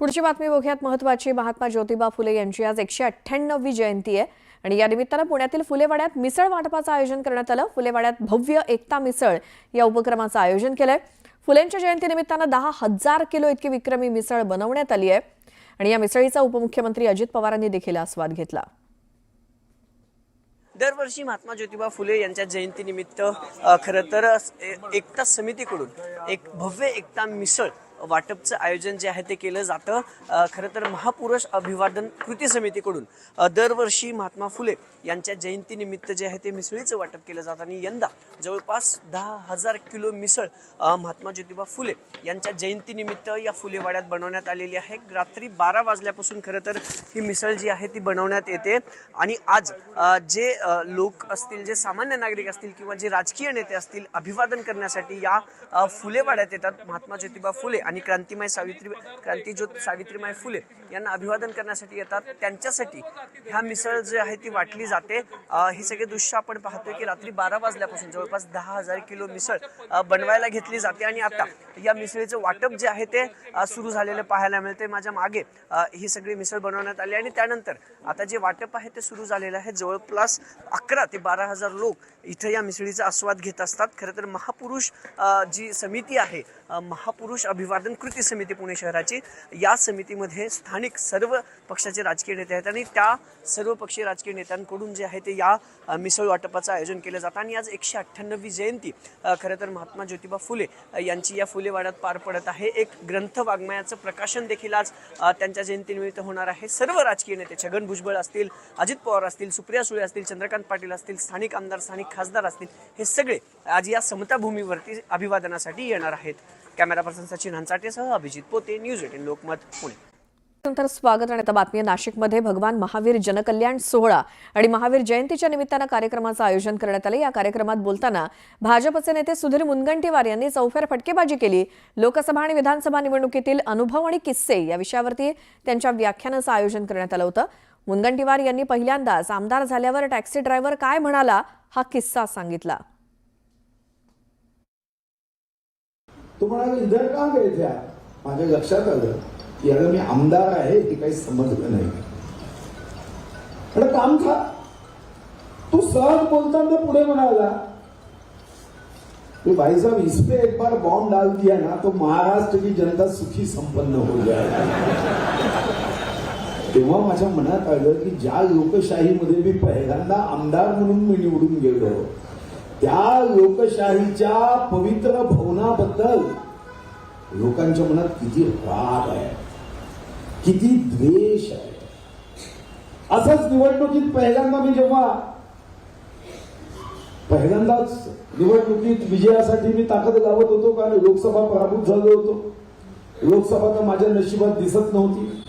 पुढची बातमी बघूयात महत्त्वाची। महात्मा ज्योतिबा फुले यांची आज 198वी जयंती आहे आणि या निमित्तानं पुण्यातील फुलेवाड्यात मिसळ वाटपाचं आयोजन करण्यात आलं। फुलेवाड्यात भव्य एकता मिसळ या उपक्रमाचं आयोजन केलंय। फुलेंच्या जयंतीनिमित्तानं 10,000 किलो इतकी विक्रमी मिसळ बनवण्यात आली आहे आणि या मिसळीचा उपमुख्यमंत्री अजित पवारांनी देखील आस्वाद घेतला। दरवर्षी महात्मा ज्योतिबा फुले यांच्या जयंतीनिमित्त खरं तर एकता समितीकडून एक भव्य एकता मिसळ वाटपचं आयोजन जे आहे ते केलं जातं। खरं तर महापुरुष अभिवादन कृती समितीकडून दरवर्षी महात्मा फुले यांच्या जयंतीनिमित्त जे आहे ते मिसळीचं वाटप केलं जातं आणि यंदा जवळपास 10,000 किलो मिसळ महात्मा ज्योतिबा फुले यांच्या जयंतीनिमित्त या फुलेवाड्यात बनवण्यात आलेली आहे। रात्री 12 वाजल्यापासून खरं तर ही मिसळ जी आहे ती बनवण्यात येते आणि आज जे लोक असतील, जे सामान्य नागरिक असतील किंवा जे राजकीय नेते असतील, अभिवादन करण्यासाठी या फुलेवाड्यात येतात। महात्मा ज्योतिबा फुले आणि क्रांतीज्योत सावित्रीबाई फुले यांना अभिवादन करण्यासाठी येतात। त्यांच्यासाठी ह्या मिसळ जी आहे ती वाटली जाते। ही सगळे दृश्य आपण पाहतोय की रात्री 12 वाजल्यापासून जवळपास 10,000 किलो मिसळ बनवायला घेतली जाते आणि आता या मिसळीचं वाटप जे आहे ते सुरू झालेलं पाहायला मिळते। माझ्या मागे ही सगळी मिसळ बनवण्यात आली आणि त्यानंतर आता जे वाटप आहे ते सुरू झालेलं आहे। जवळपास 11 ते 12,000 लोक इथं या मिसळीचा आस्वाद घेत असतात। खरं तर महापुरुष जी समिती आहे, महापुरुष अभिवादन कृती समिती पुणे शहराची, या समितीमध्ये स्थानिक सर्व पक्षाचे राजकीय नेते आहेत आणि त्या सर्व पक्षीय राजकीय नेत्यांकडून जे आहे ते या मिसळ वाटपाचं आयोजन केलं जातं आणि आज 198वी जयंती खरं तर महात्मा ज्योतिबा फुले यांची या फुलेवाड्यात पार पडत आहे। एक ग्रंथ वाङ्मयाचं प्रकाशन देखील आज त्यांच्या जयंतीनिमित्त होणार आहे। सर्व राजकीय नेते, छगन भुजबळ असतील, अजित पवार असतील, सुप्रिया सुळे असतील, चंद्रकांत पाटील असतील, स्थानिक आमदार, स्थानिक खासदार असतील, हे सगळे आज या समता भूमीवरती अभिवादनासाठी येणार आहेत। कॅमेरा पर्सन सचिन हंचाटेसह अभिजित पोते, न्यूज 18 लोकमत, पुणे। नंतर स्वागत आणि आता बातमी। नाशिकमध्ये भगवान महावीर जनकल्याण सोहळा आणि महावीर जयंतीच्या निमित्तानं कार्यक्रमाचं आयोजन करण्यात आले। या कार्यक्रमात बोलताना भाजपचे नेते सुधीर मुनगंटीवार यांनी चौफेर फटकेबाजी केली। लोकसभा आणि विधानसभा निवडणुकीतील अनुभव आणि किस्से या विषयावरती त्यांच्या व्याख्यानाचं आयोजन करण्यात आलं होतं। मुनगंटीवार यांनी पहिल्यांदाच आमदार झाल्यावर टॅक्सी ड्रायव्हर काय म्हणाला हा किस्सा सांगितला। तुम्हाला इधर का गए थे? माझ्या लक्षात आलं की अगर मी आमदार आहे हे काही समजलं नाही। काम था तू सहज बोलताना पुढे म्हणाला कि भाई साहब इस पे एक बार बॉम्ब डाल दिया ना तो महाराष्ट्र की जनता सुखी संपन्न हो जाए। तेव्हा माझ्या मनात आलं की ज्या लोकशाहीमध्ये मी पहिल्यांदा आमदार म्हणून मी निवडून गेलो, त्या लोकशाहीच्या पवित्र भवनाबद्दल लोकांच्या मनात किती राग आहे, किती द्वेष आहे। असंच निवडणुकीत पहिल्यांदा मी जेव्हा पहिल्यांदाच निवडणुकीत विजयासाठी मी ताकद लावत होतो, कारण लोकसभा पराभूत झालो होतो। लोकसभा तर माझ्या नशिबात दिसत नव्हती।